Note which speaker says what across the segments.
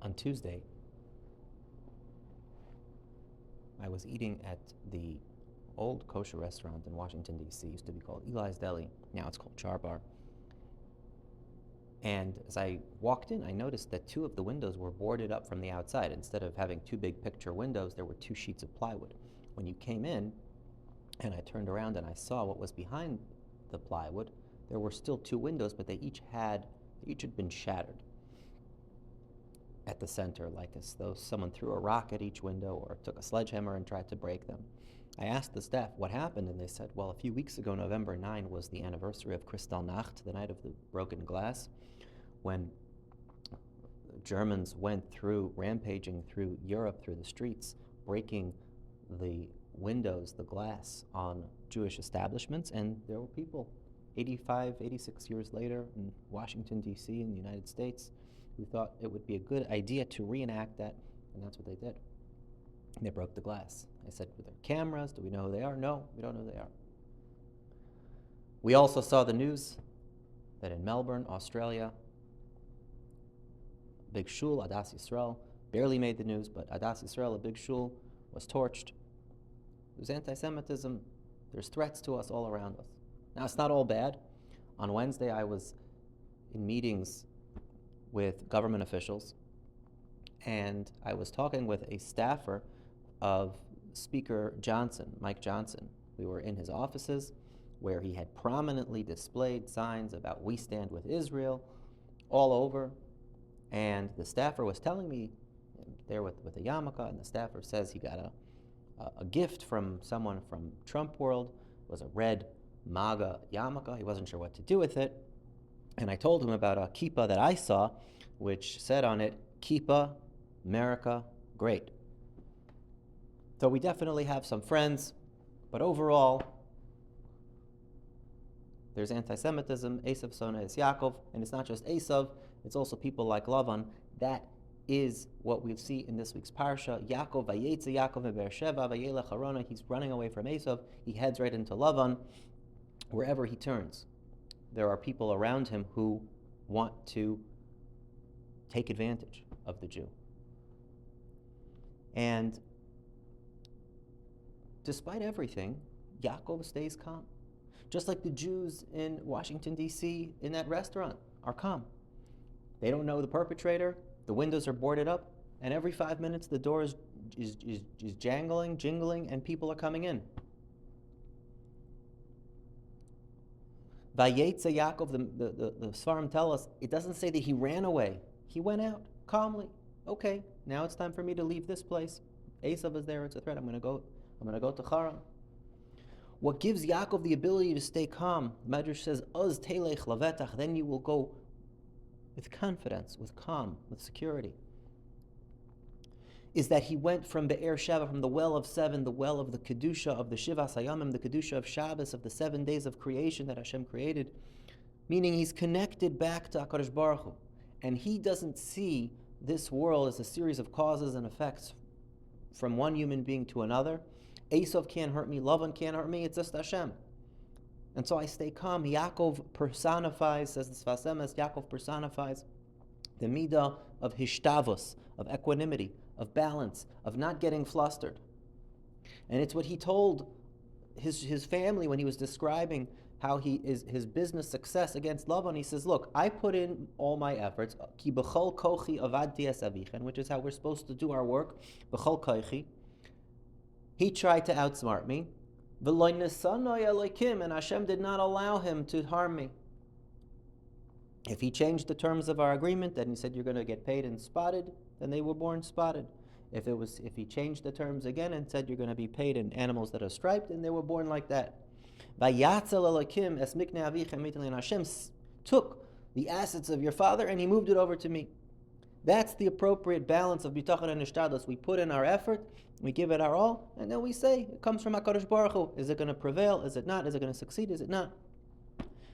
Speaker 1: On Tuesday, I was eating at the old kosher restaurant in Washington, D.C. It used to be called Eli's Deli. Now it's called Char Bar. And as I walked in, I noticed that two of the windows were boarded up from the outside. Instead of having two big picture windows, there were two sheets of plywood. When you came in, and I turned around and I saw what was behind the plywood, there were still two windows, but they each had been shattered at the center, like as though someone threw a rock at each window or took a sledgehammer and tried to break them. I asked the staff what happened, and they said, well, a few weeks ago, November 9, was the anniversary of Kristallnacht, the night of the broken glass, when Germans went through, rampaging through Europe, through the streets, breaking the windows, the glass on Jewish establishments, and there were people 85, 86 years later in Washington, D.C., in the United States, who thought it would be a good idea to reenact that, and that's what they did. And they broke the glass. I said, were there cameras? Do we know who they are? No, we don't know who they are. We also saw the news that in Melbourne, Australia, big shul, Adas Yisrael, barely made the news, but Adas Yisrael, a big shul, was torched. There's anti-Semitism. There's threats to us all around us. Now, it's not all bad. On Wednesday, I was in meetings with government officials, and I was talking with a staffer of Speaker Johnson, Mike Johnson. We were in his offices where he had prominently displayed signs about "We Stand with Israel" all over, and the staffer was telling me, there with a yarmulke, and the staffer says he got a gift from someone from Trump world. It was a red MAGA yarmulke. He wasn't sure what to do with it. And I told him about a kippah that I saw, which said on it, "Kippah, America, great." So we definitely have some friends, but overall, there's anti-Semitism. Esav sones Yaakov, and it's not just Esav, it's also people like Lavan. That is what we see in this week's parsha. Yaakov, Vayetze, Yaakov in Beersheba, Vayelech Harona. He's running away from Esav. He heads right into Lavan. Wherever he turns, there are people around him who want to take advantage of the Jew. And despite everything, Yaakov stays calm. Just like the Jews in Washington, D.C., in that restaurant are calm. They don't know the perpetrator, the windows are boarded up, and every 5 minutes the door is jingling, and people are coming in. Vayetze Yaakov, the Sfarim tell us, it doesn't say that he ran away. He went out calmly. Okay, now it's time for me to leave this place. Esav is there, it's a threat. I'm going to go to Haran. What gives Yaakov the ability to stay calm, Medrash says, "Az telech lavetach," then you will go with confidence, with calm, with security, is that he went from Be'er Sheva, from the well of seven, the well of the Kedusha of the Shivas Hayamim, the Kedusha of Shabbos, of the 7 days of creation that Hashem created, meaning he's connected back to HaKadosh Baruch Hu, and he doesn't see this world as a series of causes and effects from one human being to another. Esav can't hurt me, Lavan can't hurt me, it's just Hashem. And so I stay calm. Yaakov personifies, says the Sfas Emes, Yaakov personifies the midah of hishtavus, of equanimity, of balance, of not getting flustered. And it's what he told his family when he was describing how his business success against Lavan. He says, look, I put in all my efforts, ki b'chol kochi avadti es avichen, which is how we're supposed to do our work, b'chol kochi. He tried to outsmart me, v'lo nesanoi Elokim, and Hashem did not allow him to harm me. If he changed the terms of our agreement, then he said you're going to get paid in spotted, then they were born spotted. If he changed the terms again and said you're going to be paid in animals that are striped, then they were born like that. Vayatzel Elokim es miknei avichem mitali, and Hashem took the assets of your father and he moved it over to me. That's the appropriate balance of bitachon and ishtadlus. We put in our effort, we give it our all, and then we say it comes from HaKadosh Baruch Hu. Is it going to prevail? Is it not? Is it going to succeed? Is it not?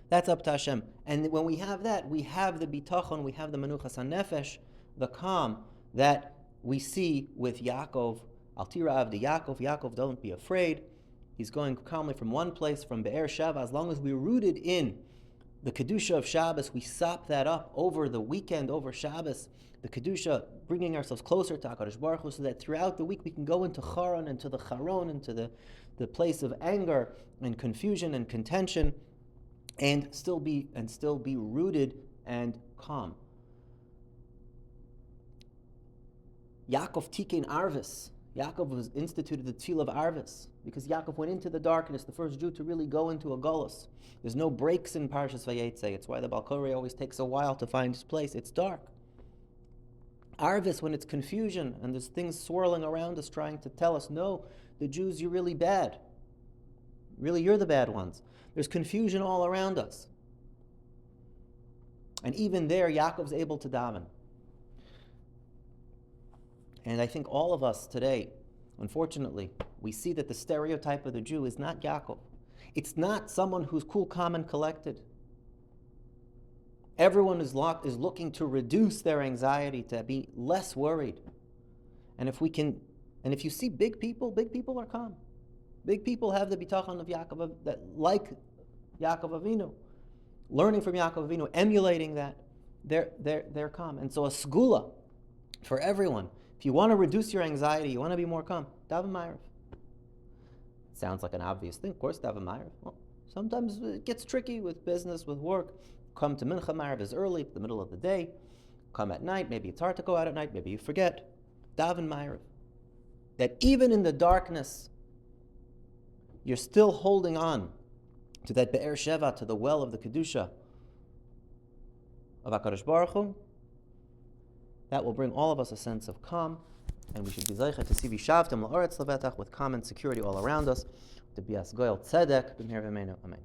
Speaker 1: That's up to Hashem. And when we have that, we have the bitachon, we have the menuchas hanefesh, the calm that we see with Yaakov. Al tira avdi Yaakov. Yaakov, don't be afraid. He's going calmly from one place, from Be'er Sheva, as long as we're rooted in The Kedusha of Shabbos, we sop that up over the weekend, over Shabbos. The Kedusha, bringing ourselves closer to HaKadosh Baruch Hu, so that throughout the week we can go into Charon, into the Charon, into the place of anger and confusion and contention, and still be rooted and calm. Yaakov Tikein Arvis. Yaakov was instituted the Tefillah of Arvis because Yaakov went into the darkness, the first Jew to really go into a Golus. There's no breaks in Parshas Vayetze. It's why the Balkorei always takes a while to find his place. It's dark. Arvis, when it's confusion and there's things swirling around us trying to tell us, no, the Jews, you're really bad. Really, you're the bad ones. There's confusion all around us. And even there, Yaakov's able to daven. And I think all of us today, unfortunately, we see that the stereotype of the Jew is not Yaakov. It's not someone who's cool, calm, and collected. Everyone is looking to reduce their anxiety, to be less worried. And if you see big people are calm. Big people have the bitachon of Yaakov, that like Yaakov Avinu, learning from Yaakov Avinu, emulating that, they're calm. And so a segula for everyone. If you want to reduce your anxiety, you want to be more calm, daven ma'ariv. Sounds like an obvious thing. Of course, daven ma'ariv. Well, sometimes it gets tricky with business, with work. Come to mincha ma'ariv is early, the middle of the day. Come at night. Maybe it's hard to go out at night. Maybe you forget. Daven ma'ariv. That even in the darkness, you're still holding on to that Be'er Sheva, to the well of the Kedusha of HaKadosh Baruch Hu. That will bring all of us a sense of calm, and we should be zeicha to see Vishavtem La'aretz Levetach with calm and security all around us, to be as Goyal Tzedek, B'mir V'meinu. Amen.